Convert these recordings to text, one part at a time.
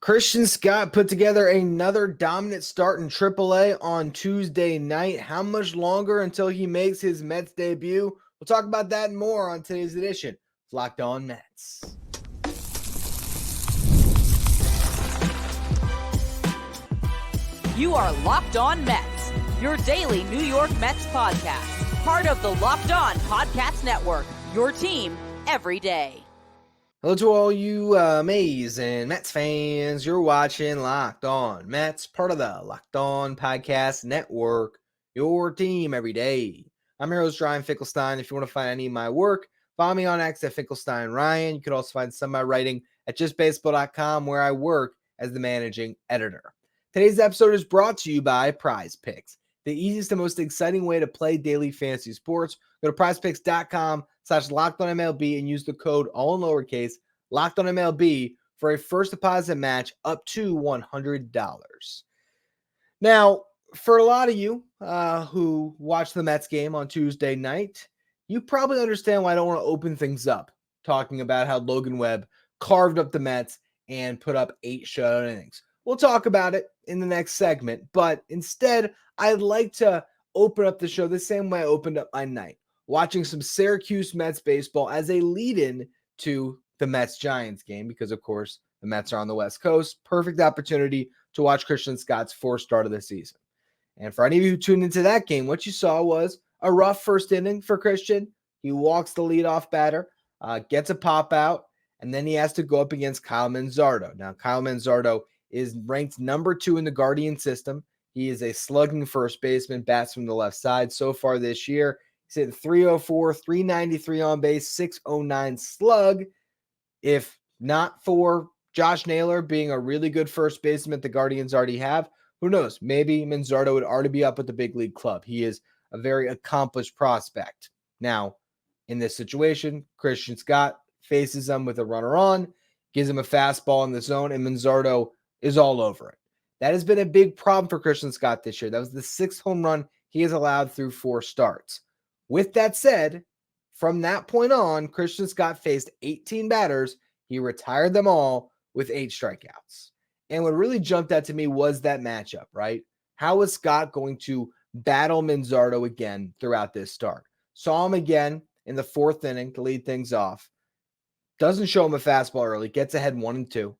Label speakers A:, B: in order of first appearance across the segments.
A: Christian Scott put together another dominant start in AAA on Tuesday night. How much longer until he makes his Mets debut? We'll talk about that and more on today's edition of Locked On Mets.
B: You are Locked On Mets, your daily New York Mets podcast. Part of the Locked On Podcast Network, your team every day.
A: Hello to all you amazing Mets fans. You're watching Locked On Mets, part of the Locked On Podcast Network, your team every day. I'm your host, Ryan Finkelstein. If you want to find any of my work, follow me on X at Finkelstein Ryan. You can also find some of my writing at justbaseball.com, where I work as the managing editor. Today's episode is brought to you by PrizePicks, the easiest and most exciting way to play daily fantasy sports. Go to prizepicks.com/LockedOnMLB and use the code, all in lowercase, LockedOnMLB for a first deposit match up to $100. Now, for a lot of you who watched the Mets game on Tuesday night, you probably understand why I don't want to open things up talking about how Logan Webb carved up the Mets and put up 8 shutout innings. We'll talk about it in the next segment, but instead, I'd like to open up the show the same way I opened up my night, watching some Syracuse Mets baseball as a lead-in to the Mets-Giants game, because, of course, the Mets are on the West Coast. Perfect opportunity to watch Christian Scott's fourth start of the season. And for any of you who tuned into that game, what you saw was a rough first inning for Christian. He walks the leadoff batter, gets a pop out, and then he has to go up against Kyle Manzardo. Now, Kyle Manzardo is ranked number 2 in the Guardian system. He is a slugging first baseman, bats from the left side. So far this year, he's hitting .304, .393 on base, .609 slug. If not for Josh Naylor being a really good first baseman the Guardians already have, who knows? Maybe Manzardo would already be up with the big league club. He is a very accomplished prospect. Now, in this situation, Christian Scott faces him with a runner on, gives him a fastball in the zone, and Manzardo is all over it. That has been a big problem for Christian Scott this year. That was the 6th home run he has allowed through 4 starts. With that said, from that point on, Christian Scott faced 18 batters. He retired them all with 8 strikeouts. And what really jumped out to me was that matchup, right? How was Scott going to battle Manzardo again throughout this start? Saw him again in the 4th inning to lead things off. Doesn't show him a fastball early. Gets ahead 1-2.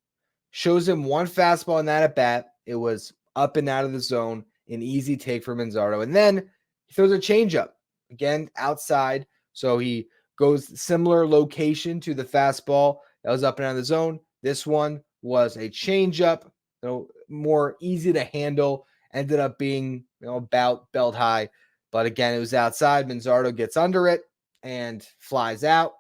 A: Shows him one fastball in that at bat. It was up and out of the zone, an easy take for Manzardo. And then he throws a changeup, again, outside. So he goes similar location to the fastball that was up and out of the zone. This one was a changeup, more easy to handle. Ended up being about belt high. But again, it was outside. Manzardo gets under it and flies out.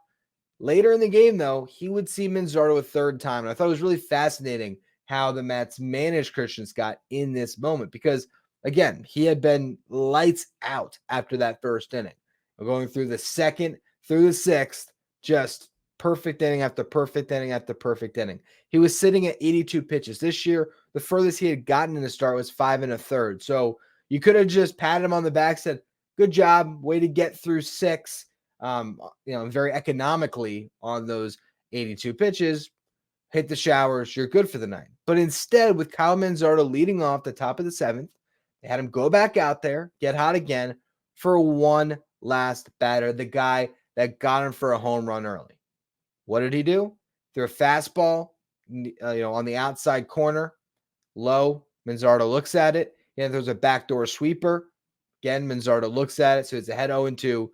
A: Later in the game, though, he would see Manzardo a 3rd time. And I thought it was really fascinating how the Mets managed Christian Scott in this moment. Because, again, he had been lights out after that 1st inning. Going through the 2nd through the 6th, just perfect inning after perfect inning after perfect inning. He was sitting at 82 pitches. This year, the furthest he had gotten in the start was 5 1/3. So you could have just patted him on the back, said, good job, way to get through 6. Very economically on those 82 pitches, hit the showers, you're good for the night. But instead, with Kyle Manzardo leading off the top of the 7th, they had him go back out there, get hot again for one last batter, the guy that got him for a home run early. What did he do? Threw a fastball, on the outside corner, low. Manzardo looks at it. There's a backdoor sweeper. Again, Manzardo looks at it, so it's ahead 0-2.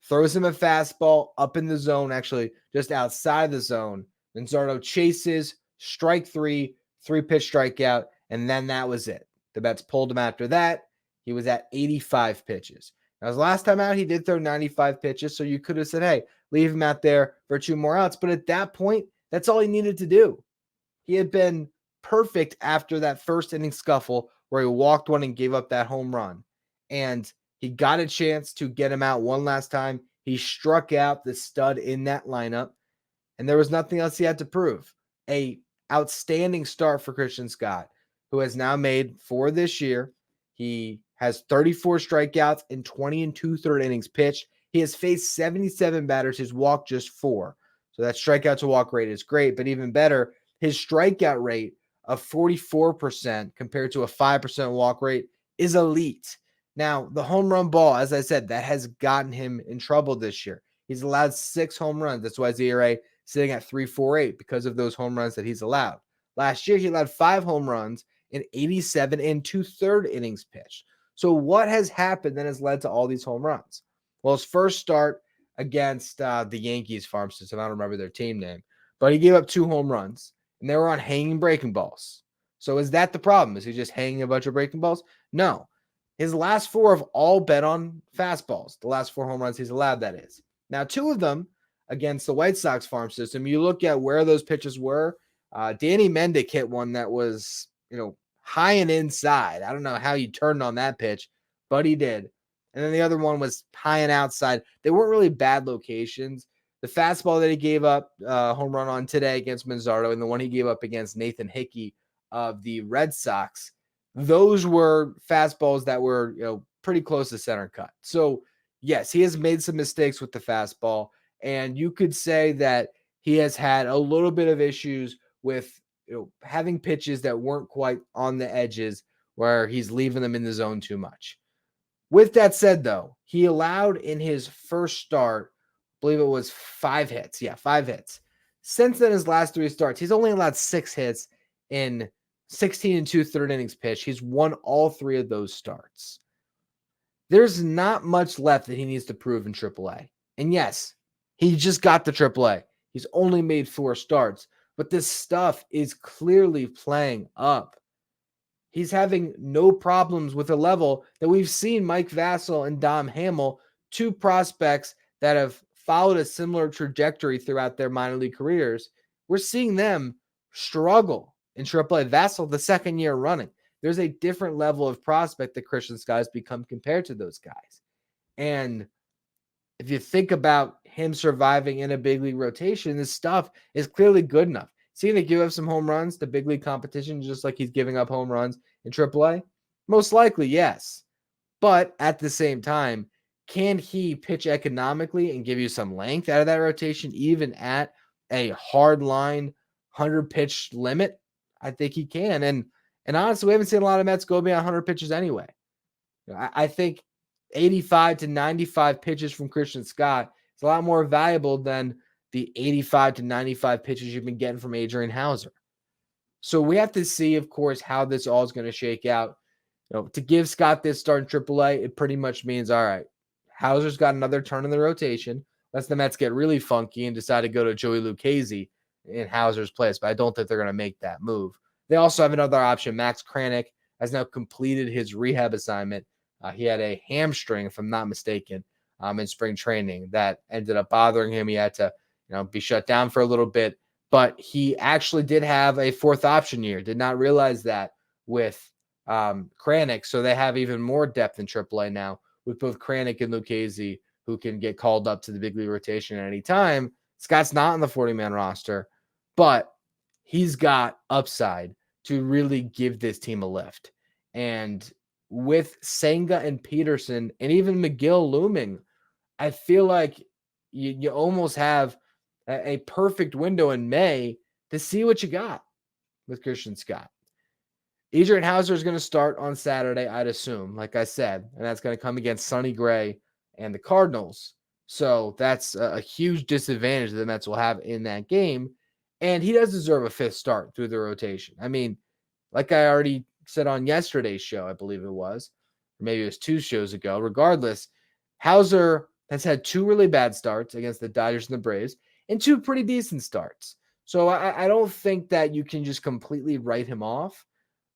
A: Throws him a fastball up in the zone, actually just outside the zone. Manzardo chases, strike 3, 3-pitch strikeout, and then that was it. The Mets pulled him after that. He was at 85 pitches. Now, his last time out, he did throw 95 pitches, so you could have said, hey, leave him out there for 2 more outs. But at that point, that's all he needed to do. He had been perfect after that 1st inning scuffle where he walked one and gave up that home run. And he got a chance to get him out one last time. He struck out the stud in that lineup, and there was nothing else he had to prove. A outstanding start for Christian Scott, who has now made 4 this year. He has 34 strikeouts in 20 2/3 innings pitched. He has faced 77 batters. His walk just 4. So that strikeout to walk rate is great, but even better, his strikeout rate of 44% compared to a 5% walk rate is elite. Now, the home run ball, as I said, that has gotten him in trouble this year. He's allowed 6 home runs. That's why his ERA sitting at 3.48 because of those home runs that he's allowed. Last year, he allowed 5 home runs in 87 and 2/3 innings pitched. So what has happened that has led to all these home runs? Well, his first start against the Yankees farm system, I don't remember their team name, but he gave up 2 home runs, and they were on hanging breaking balls. So is that the problem? Is he just hanging a bunch of breaking balls? No. His last 4 have all been on fastballs. The last 4 home runs he's allowed, that is. Now, 2 of them against the White Sox farm system, you look at where those pitches were. Danny Mendick hit one that was, high and inside. I don't know how he turned on that pitch, but he did. And then the other one was high and outside. They weren't really bad locations. The fastball that he gave up home run on today against Manzardo and the one he gave up against Nathan Hickey of the Red Sox, those were fastballs that were, pretty close to center cut. So, yes, he has made some mistakes with the fastball, and you could say that he has had a little bit of issues with having pitches that weren't quite on the edges where he's leaving them in the zone too much. With that said, though, he allowed in his first start, I believe it was 5 hits. Yeah, 5 hits. Since then, his last 3 starts, he's only allowed 6 hits in 16 and 2/3 innings pitched. He's won all 3 of those starts. There's not much left that he needs to prove in AAA. And yes, he just got the AAA. He's only made 4 starts, but this stuff is clearly playing up. He's having no problems with a level that we've seen Mike Vasil and Dom Hamill, 2 prospects that have followed a similar trajectory throughout their minor league careers. We're seeing them struggle in AAA. Vasil, the second year running. There's a different level of prospect that Christian Scott has become compared to those guys. And if you think about him surviving in a big league rotation, this stuff is clearly good enough. Is he going to give up some home runs to big league competition just like he's giving up home runs in AAA? Most likely, yes. But at the same time, can he pitch economically and give you some length out of that rotation, even at a hard line 100-pitch limit? I think he can. And honestly, we haven't seen a lot of Mets go beyond 100 pitches anyway. I think 85 to 95 pitches from Christian Scott is a lot more valuable than the 85 to 95 pitches you've been getting from Adrian Hauser. So we have to see, of course, how this all is going to shake out. To give Scott this start in AAA, it pretty much means, all right, Hauser's got another turn in the rotation. Unless the Mets get really funky and decide to go to Joey Lucchesi in Hauser's place, but I don't think they're going to make that move. They also have another option. Max Kranick has now completed his rehab assignment. He had a hamstring, if I'm not mistaken, in spring training that ended up bothering him. He had to, be shut down for a little bit, but he actually did have a 4th option year. Did not realize that with Kranick. So they have even more depth in AAA now with both Kranick and Lucchesi, who can get called up to the big league rotation at any time. Scott's not on the 40-man roster, but he's got upside to really give this team a lift. And with Senga and Peterson and even McGill looming, I feel like you almost have a perfect window in May to see what you got with Christian Scott. Adrian Hauser is going to start on Saturday, I'd assume, like I said, and that's going to come against Sonny Gray and the Cardinals. So that's a huge disadvantage that the Mets will have in that game. And he does deserve a 5th start through the rotation. I mean, like I already said on yesterday's show, I believe it was, or maybe it was 2 shows ago. Regardless, Hauser has had 2 really bad starts against the Dodgers and the Braves and 2 pretty decent starts. So I don't think that you can just completely write him off.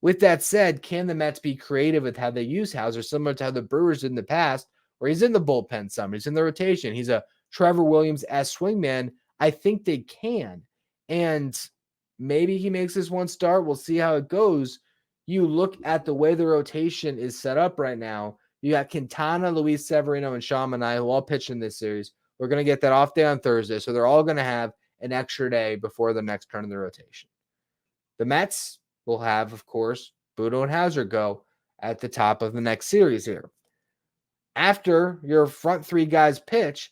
A: With that said, can the Mets be creative with how they use Hauser, similar to how the Brewers did in the past, where he's in the bullpen some, he's in the rotation, he's a Trevor Williams-esque swingman? I think they can. And maybe he makes this one start. We'll see how it goes. You look at the way the rotation is set up right now. You got Quintana, Luis Severino, and Sean Manaea, who all pitch in this series. We're going to get that off day on Thursday, so they're all going to have an extra day before the next turn of the rotation. The Mets will have, of course, Budo and Hauser go at the top of the next series here. After your front 3 guys pitch,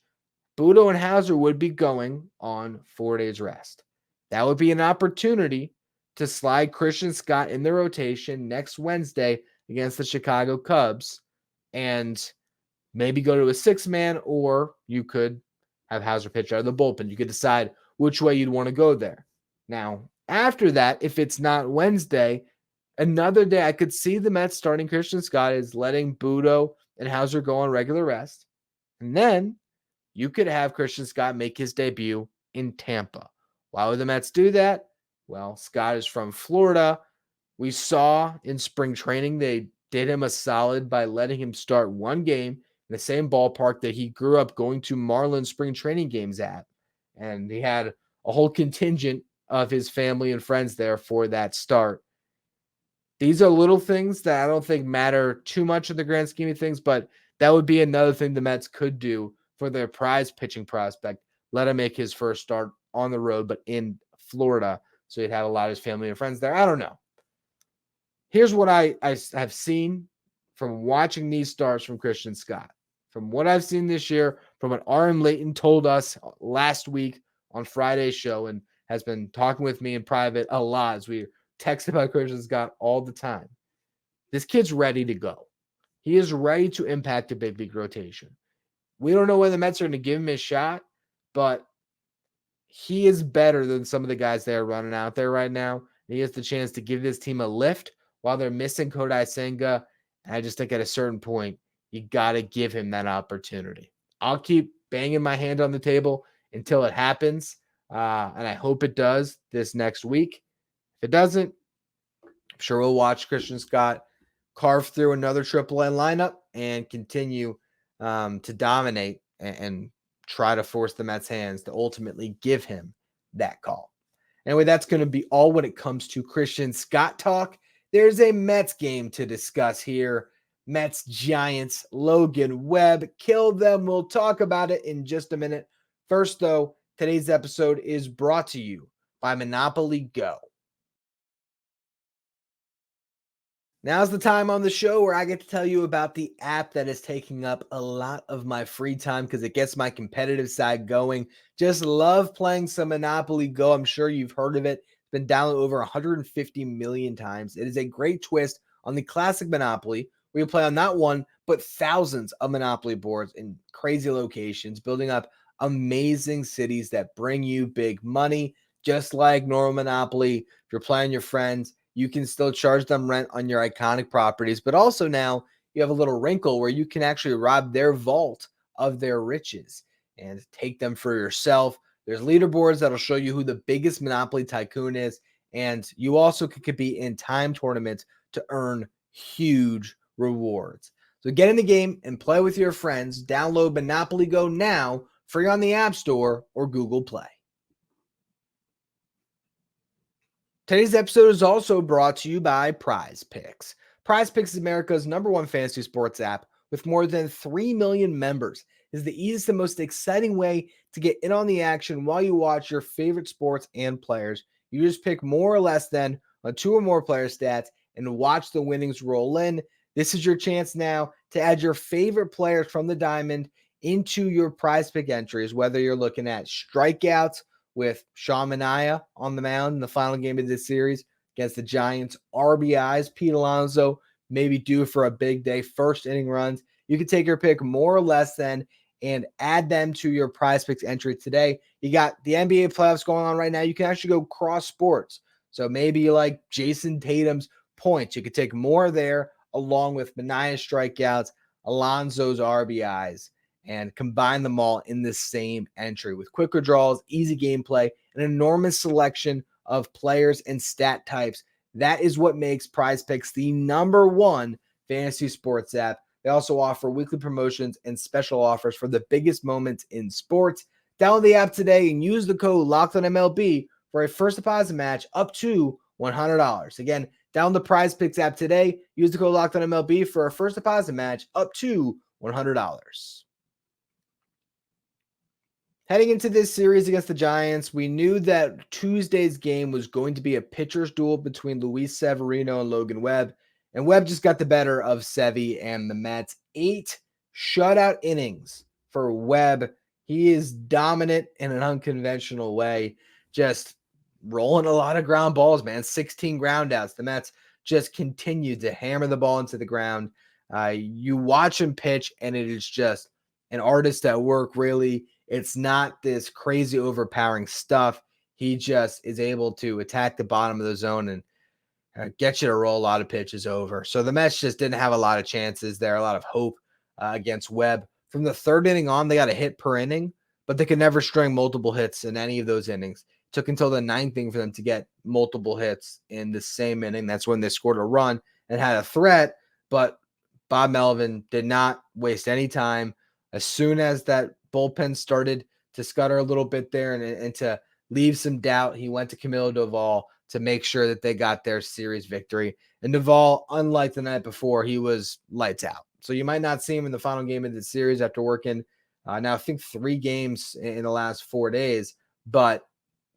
A: Budo and Hauser would be going on 4 days rest. That would be an opportunity to slide Christian Scott in the rotation next Wednesday against the Chicago Cubs and maybe go to a 6-man, or you could have Hauser pitch out of the bullpen. You could decide which way you'd want to go there. Now, after that, if it's not Wednesday, another day I could see the Mets starting Christian Scott is letting Budo and Hauser go on regular rest. And then you could have Christian Scott make his debut in Tampa. Why would the Mets do that? Well, Scott is from Florida. We saw in spring training they did him a solid by letting him start one game in the same ballpark that he grew up going to Marlins spring training games at. And he had a whole contingent of his family and friends there for that start. These are little things that I don't think matter too much in the grand scheme of things, but that would be another thing the Mets could do for their prize pitching prospect. Let him make his first start on the road, but in Florida, so he'd have a lot of his family and friends there. I don't know. Here's what I have seen from watching these starts from Christian Scott. From what I've seen this year, from what RM Layton told us last week on Friday's show and has been talking with me in private a lot as we text about Christian Scott all the time. This kid's ready to go. He is ready to impact a big league rotation. We don't know whether the Mets are going to give him his shot, but he is better than some of the guys that are running out there right now. He has the chance to give this team a lift while they're missing Kodai Senga. And I just think at a certain point, you got to give him that opportunity. I'll keep banging my hand on the table until it happens. And I hope it does this next week. If it doesn't, I'm sure we'll watch Christian Scott carve through another AAA lineup and continue to dominate and try to force the Mets' hands to ultimately give him that call. Anyway, that's going to be all when it comes to Christian Scott talk. There's a Mets game to discuss here. Mets Giants, Logan Webb killed them. We'll talk about it in just a minute. First, though, today's episode is brought to you by Monopoly Go. Now's the time on the show where I get to tell you about the app that is taking up a lot of my free time because it gets my competitive side going. Just love playing some Monopoly Go. I'm sure you've heard of it. It's been downloaded over 150 million times. It is a great twist on the classic Monopoly where you play on not one, but thousands of Monopoly boards in crazy locations, building up amazing cities that bring you big money. Just like normal Monopoly, if you're playing your friends, you can still charge them rent on your iconic properties, but also now you have a little wrinkle where you can actually rob their vault of their riches and take them for yourself. There's leaderboards that'll show you who the biggest Monopoly tycoon is, and you also could compete in time tournaments to earn huge rewards. So get in the game and play with your friends. Download Monopoly Go now, free on the App Store or Google Play. Today's episode is also brought to you by PrizePicks. PrizePicks is America's #1 fantasy sports app with more than 3 million members. It is the easiest and most exciting way to get in on the action while you watch your favorite sports and players. You just pick more or less than on 2 or more player stats and watch the winnings roll in. This is your chance now to add your favorite players from the diamond into your PrizePick entries, whether you're looking at strikeouts with Sean Manaea on the mound in the final game of this series against the Giants, RBIs, Pete Alonso, maybe due for a big day, first inning runs. You can take your pick more or less than and add them to your PrizePicks entry today. You got the NBA playoffs going on right now. You can actually go cross sports. So maybe you like Jason Tatum's points. You could take more there along with Manaea's strikeouts, Alonso's RBIs, and combine them all in the same entry with quick withdrawals, easy gameplay, an enormous selection of players and stat types. That is what makes PrizePicks the #1 fantasy sports app. They also offer weekly promotions and special offers for the biggest moments in sports. Download the app today and use the code LOCKEDONMLB for a first deposit match up to $100. Again, download the PrizePicks app today. Use the code LOCKEDONMLB for a first deposit match up to $100. Heading into this series against the Giants, we knew that Tuesday's game was going to be a pitcher's duel between Luis Severino and Logan Webb, and Webb just got the better of Sevy and the Mets. 8 shutout innings for Webb. He is dominant in an unconventional way, just rolling a lot of ground balls, man. 16 ground outs. The Mets just continued to hammer the ball into the ground. You watch him pitch, and it is just an artist at work, really. It's not this crazy overpowering stuff. He just is able to attack the bottom of the zone and get you to roll a lot of pitches over. So the Mets just didn't have a lot of chances there, a lot of hope against Webb. From the third inning on, they got a hit per inning, but they could never string multiple hits in any of those innings. It took until the ninth inning for them to get multiple hits in the same inning. That's when they scored a run and had a threat, but Bob Melvin did not waste any time. As soon as that bullpen started to scutter a little bit there and to leave some doubt, he went to Camilo Doval to make sure that they got their series victory. And Doval, unlike the night before, he was lights out. So you might not see him in the final game of the series after working now I think 3 games in the last 4 days, but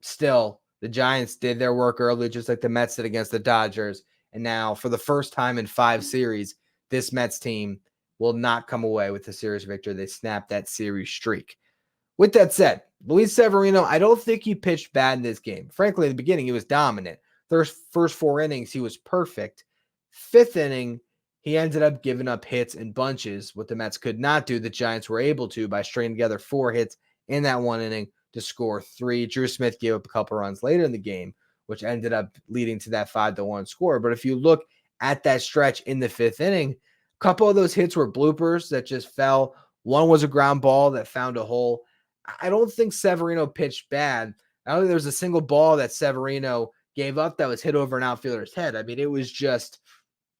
A: still the Giants did their work early, just like the Mets did against the Dodgers. And now for the first time in 5 series, this Mets team will not come away with the series victory. They snapped that series streak. With that said, Luis Severino, I don't think he pitched bad in this game. Frankly, in the beginning, he was dominant. First 4 innings, he was perfect. 5th inning, he ended up giving up hits in bunches. What the Mets could not do, the Giants were able to by stringing together 4 hits in that 1 inning to score 3. Drew Smith gave up a couple runs later in the game, which ended up leading to that 5-1 score. But if you look at that stretch in the 5th inning, a couple of those hits were bloopers that just fell. One was a ground ball that found a hole. I don't think Severino pitched bad. I don't think there was a single ball that Severino gave up that was hit over an outfielder's head. I mean, it was just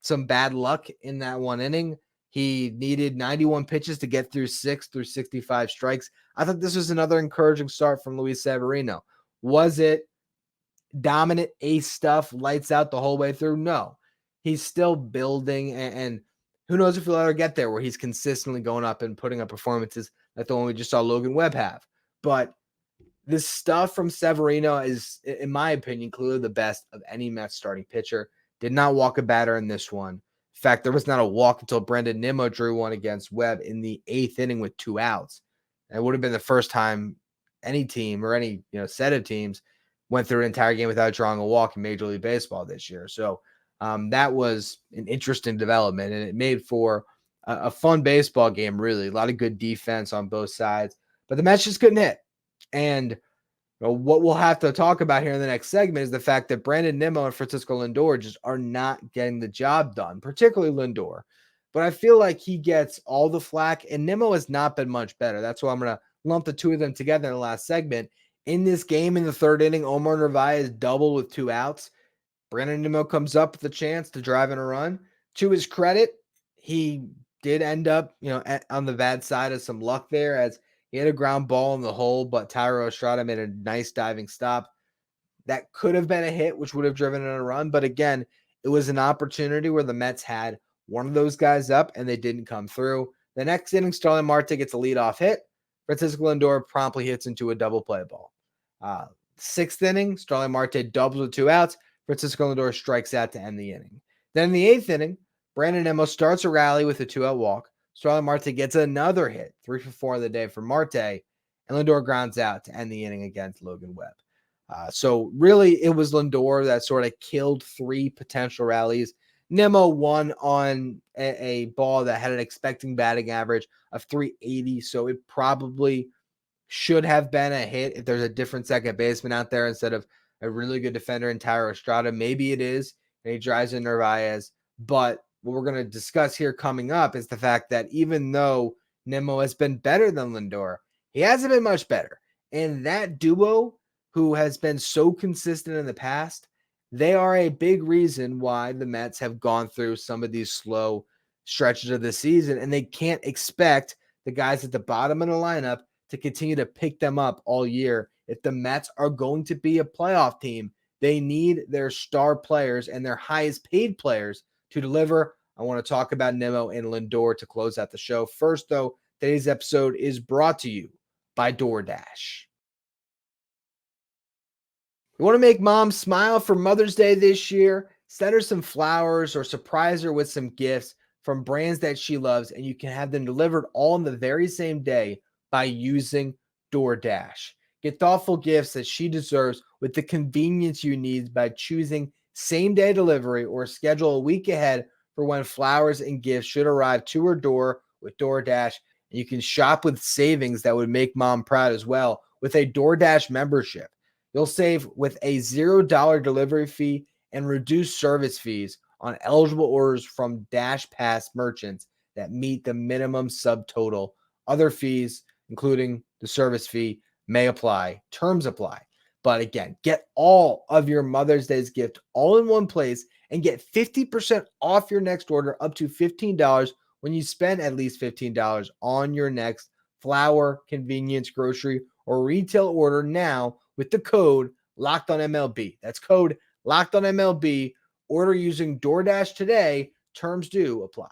A: some bad luck in that 1 inning. He needed 91 pitches to get through 65 strikes. I thought this was another encouraging start from Luis Severino. Was it dominant ace stuff, lights out the whole way through? No. He's still building, and who knows if he'll ever get there where he's consistently going up and putting up performances like the one we just saw Logan Webb have. But this stuff from Severino is, in my opinion, clearly the best of any Mets starting pitcher. Did not walk a batter in this one. In fact, there was not a walk until Brandon Nimmo drew one against Webb in the 8th inning with 2 outs. And it would have been the first time any team or any set of teams went through an entire game without drawing a walk in Major League Baseball this year. So that was an interesting development, and it made for a fun baseball game, really. A lot of good defense on both sides. But the Mets just couldn't hit. And what we'll have to talk about here in the next segment is the fact that Brandon Nimmo and Francisco Lindor just are not getting the job done, particularly Lindor. But I feel like he gets all the flack, and Nimmo has not been much better. That's why I'm going to lump the two of them together in the last segment. In this game, in the 3rd inning, Omar Narvaez doubled with 2 outs. Brandon Nimmo comes up with a chance to drive in a run. To his credit, he did end up, on the bad side of some luck there, as he had a ground ball in the hole, but Thairo Estrada made a nice diving stop. That could have been a hit, which would have driven in a run. But again, it was an opportunity where the Mets had one of those guys up, and they didn't come through. The next inning, Starling Marte gets a leadoff hit. Francisco Lindor promptly hits into a double play ball. 6th inning, Starling Marte doubles with 2 outs. Francisco Lindor strikes out to end the inning. Then in the 8th inning, Brandon Nimmo starts a rally with a 2-out walk. Starling Marte gets another hit, 3 for 4 of the day for Marte, and Lindor grounds out to end the inning against Logan Webb. So really, it was Lindor that sort of killed 3 potential rallies. Nimmo won on a ball that had an expecting batting average of 380, so it probably should have been a hit if there's a different second baseman out there instead of a really good defender in Thairo Estrada. Maybe it is, and he drives in Narvaez. But what we're going to discuss here coming up is the fact that even though Nimmo has been better than Lindor, he hasn't been much better. And that duo, who has been so consistent in the past, they are a big reason why the Mets have gone through some of these slow stretches of the season, and they can't expect the guys at the bottom of the lineup to continue to pick them up all year. If the Mets are going to be a playoff team, they need their star players and their highest paid players to deliver. I want to talk about Nimmo and Lindor to close out the show. First, though, today's episode is brought to you by DoorDash. You want to make mom smile for Mother's Day this year? Send her some flowers or surprise her with some gifts from brands that she loves, and you can have them delivered all on the very same day by using DoorDash. Get thoughtful gifts that she deserves with the convenience you need by choosing same-day delivery or schedule a week ahead for when flowers and gifts should arrive to her door with DoorDash. And you can shop with savings that would make mom proud as well with a DoorDash membership. You'll save with a $0 delivery fee and reduced service fees on eligible orders from Dash Pass merchants that meet the minimum subtotal. Other fees, including the service fee, may apply. Terms apply. But again, get all of your Mother's Day's gift all in one place and get 50% off your next order up to $15 when you spend at least $15 on your next flower, convenience, grocery, or retail order now with the code LOCKEDONMLB. That's code LOCKEDONMLB. Order using DoorDash today. Terms do apply.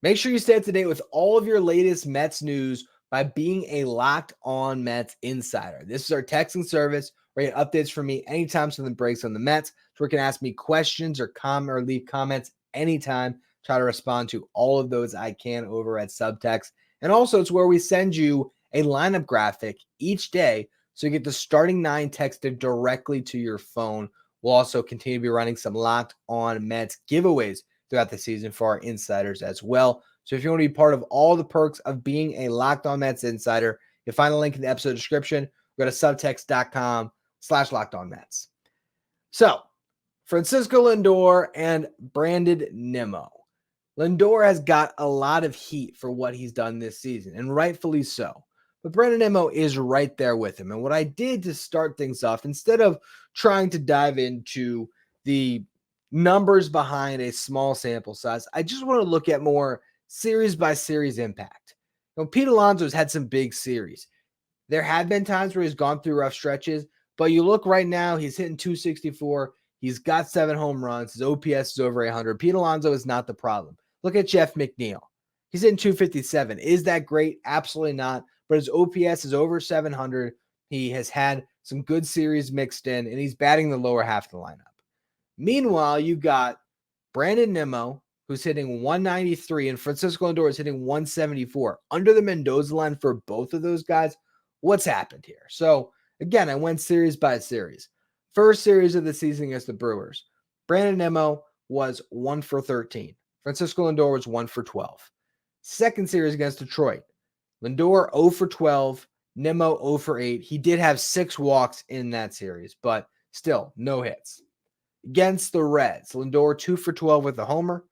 A: Make sure you stay up to date with all of your latest Mets news by being a Locked On Mets insider. This is our texting service where you get updates from me anytime something breaks on the Mets. So you can ask me questions or leave comments anytime. Try to respond to all of those I can over at Subtext. And also, it's where we send you a lineup graphic each day so you get the starting 9 texted directly to your phone. We'll also continue to be running some Locked On Mets giveaways throughout the season for our insiders as well. So if you want to be part of all the perks of being a Locked On Mets insider, you'll find the link in the episode description. Go to subtext.com/LockedOnMets. So Francisco Lindor and Brandon Nimmo. Lindor has got a lot of heat for what he's done this season, and rightfully so. But Brandon Nimmo is right there with him. And what I did to start things off, instead of trying to dive into the numbers behind a small sample size, I just want to look at more series by series impact. Pete Alonso's had some big series. There have been times where he's gone through rough stretches, but you look right now, he's hitting 264. He's got 7 home runs. His OPS is over 100. Pete Alonso is not the problem. Look at Jeff McNeil. He's hitting 257. Is that great? Absolutely not. But his OPS is over 700. He has had some good series mixed in, and he's batting the lower half of the lineup. Meanwhile, you got Brandon Nimmo, who's hitting 193, and Francisco Lindor is hitting 174. Under the Mendoza line for both of those guys, what's happened here? So, again, I went series by series. First series of the season against the Brewers, Brandon Nimmo was 1 for 13. Francisco Lindor was 1 for 12. Second series against Detroit, Lindor 0 for 12, Nimmo 0 for 8. He did have 6 walks in that series, but still no hits. Against the Reds, Lindor 2 for 12 with a homer,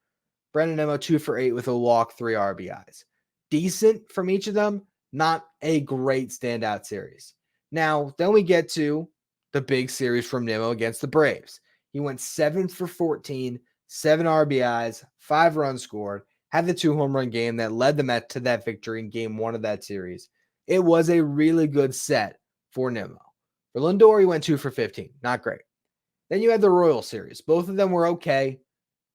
A: Brandon Nimmo 2 for 8 with a walk, 3 RBIs. Decent from each of them, not a great standout series. Now, then we get to the big series from Nimmo against the Braves. He went 7 for 14, 7 RBIs, 5 runs scored, had the 2 home run game that led the Mets to that victory in game 1 of that series. It was a really good set for Nimmo. For Lindor, he went 2 for 15. Not great. Then you had the Royals series. Both of them were okay.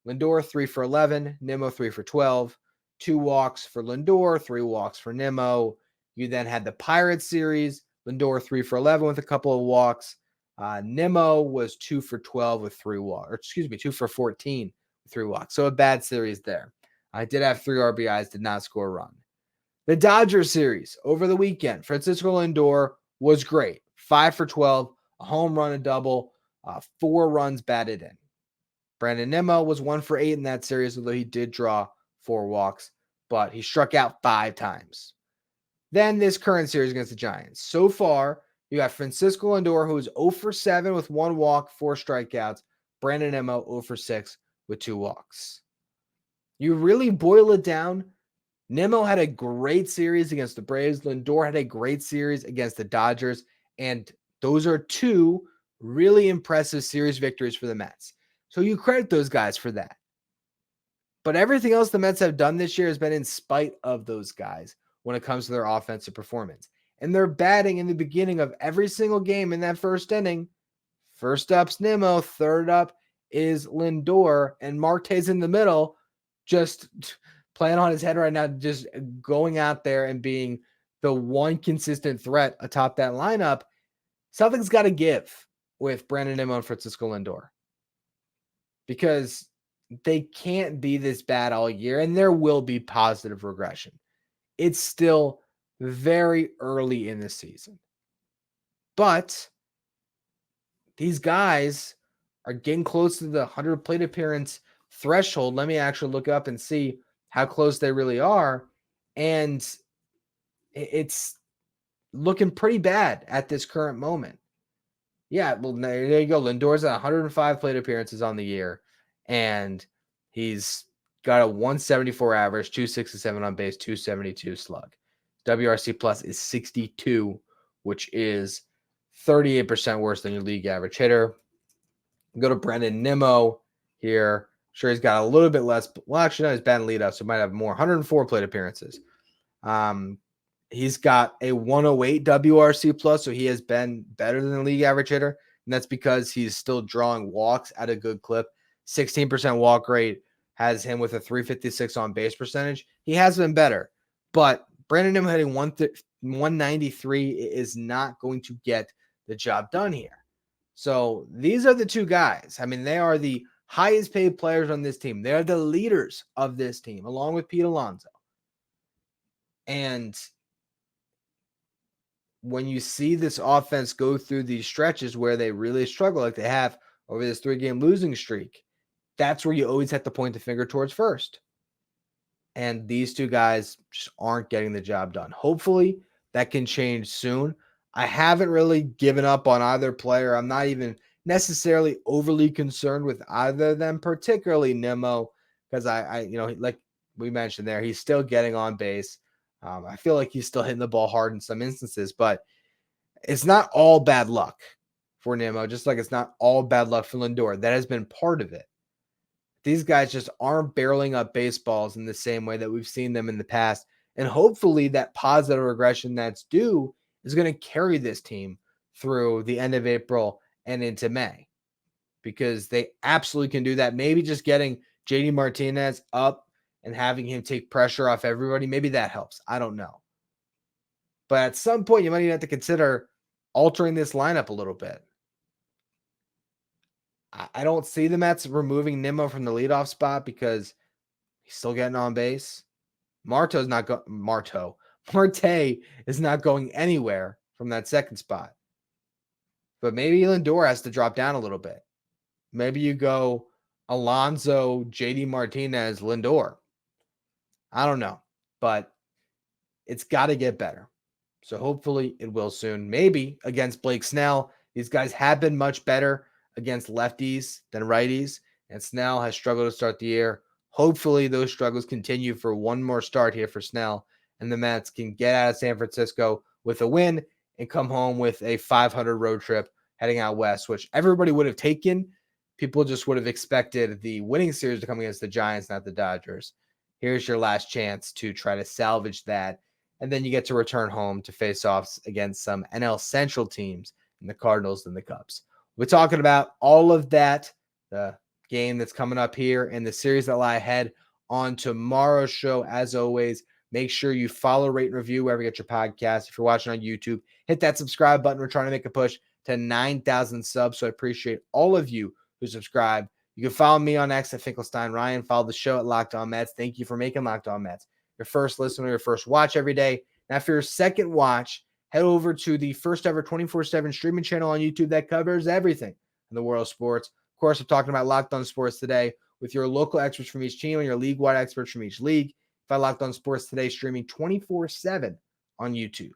A: Lindor 3 for 11, Nimmo 3 for 12, 2 walks for Lindor, 3 walks for Nimmo. You then had the Pirates series, Lindor 3 for 11 with a couple of walks. Nimmo was 2 for 12 with 3 walks, 2 for 14 with 3 walks. So a bad series there. I did have 3 RBIs, did not score a run. The Dodgers series over the weekend, Francisco Lindor was great. 5 for 12, a home run, a double, 4 runs batted in. Brandon Nimmo was 1 for 8 in that series, although he did draw 4 walks, but he struck out 5 times. Then this current series against the Giants. So far, you got Francisco Lindor, who is 0 for 7 with 1 walk, 4 strikeouts. Brandon Nimmo 0 for 6 with 2 walks. You really boil it down, Nimmo had a great series against the Braves. Lindor had a great series against the Dodgers. And those are 2 really impressive series victories for the Mets. So you credit those guys for that. But everything else the Mets have done this year has been in spite of those guys when it comes to their offensive performance. And they're batting in the beginning of every single game in that first inning. First up's Nimmo, third up is Lindor, and Marte's in the middle, just playing on his head right now, just going out there and being the one consistent threat atop that lineup. Something's got to give with Brandon Nimmo and Francisco Lindor, because they can't be this bad all year, and there will be positive regression. It's still very early in the season. But these guys are getting close to the 100 plate appearance threshold. Let me actually look up and see how close they really are. And it's looking pretty bad at this current moment. Yeah, well, there you go. Lindor's at 105 plate appearances on the year, and he's got a 174 average, 267 on base, 272 slug. WRC plus is 62, which is 38% worse than your league average hitter. Go to Brendan Nimmo here. Sure, he's got a little bit less. Well, actually, no, he's batting leadoff, so he might have more. 104 plate appearances. He's got a 108 WRC plus, so he has been better than the league average hitter, and that's because he's still drawing walks at a good clip. 16% walk rate has him with a 356 on base percentage. He has been better, but Brandon Nimmo hitting 193 is not going to get the job done here. So these are the two guys. I mean, they are the highest paid players on this team. They are the leaders of this team, along with Pete Alonso. And when you see this offense go through these stretches where they really struggle, like they have over this 3-game losing streak, that's where you always have to point the finger towards first. And these two guys just aren't getting the job done. Hopefully that can change soon. I haven't really given up on either player. I'm not even necessarily overly concerned with either of them, particularly Nimmo, because I like we mentioned there, he's still getting on base. I feel like he's still hitting the ball hard in some instances, but it's not all bad luck for Nimmo, just like it's not all bad luck for Lindor. That has been part of it. These guys just aren't barreling up baseballs in the same way that we've seen them in the past. And hopefully that positive regression that's due is going to carry this team through the end of April and into May, because they absolutely can do that. Maybe just getting JD Martinez up and having him take pressure off everybody, maybe that helps. I don't know. But at some point, you might even have to consider altering this lineup a little bit. I don't see the Mets removing Nimmo from the leadoff spot because he's still getting on base. Marte is not going anywhere from that second spot. But maybe Lindor has to drop down a little bit. Maybe you go Alonso, JD Martinez, Lindor. I don't know, but it's got to get better. So hopefully it will soon. Maybe against Blake Snell. These guys have been much better against lefties than righties, and Snell has struggled to start the year. Hopefully those struggles continue for one more start here for Snell, and the Mets can get out of San Francisco with a win and come home with a 500 road trip heading out west, which everybody would have taken. People just would have expected the winning series to come against the Giants, not the Dodgers. Here's your last chance to try to salvage that, and then you get to return home to face offs against some NL Central teams in the Cardinals and the Cubs. We're talking about all of that, the game that's coming up here and the series that lie ahead on tomorrow's show. As always, make sure you follow, rate, and review wherever you get your podcast. If you're watching on YouTube, hit that subscribe button. We're trying to make a push to 9,000 subs, so I appreciate all of you who subscribe. You can follow me on X at Finkelstein Ryan. Follow the show at Locked On Mets. Thank you for making Locked On Mets your first listen or your first watch every day. Now, for your second watch, head over to the first ever 24/7 streaming channel on YouTube that covers everything in the world of sports. Of course, I'm talking about Locked On Sports Today with your local experts from each team and your league-wide experts from each league. Find Locked On Sports Today streaming 24/7 on YouTube.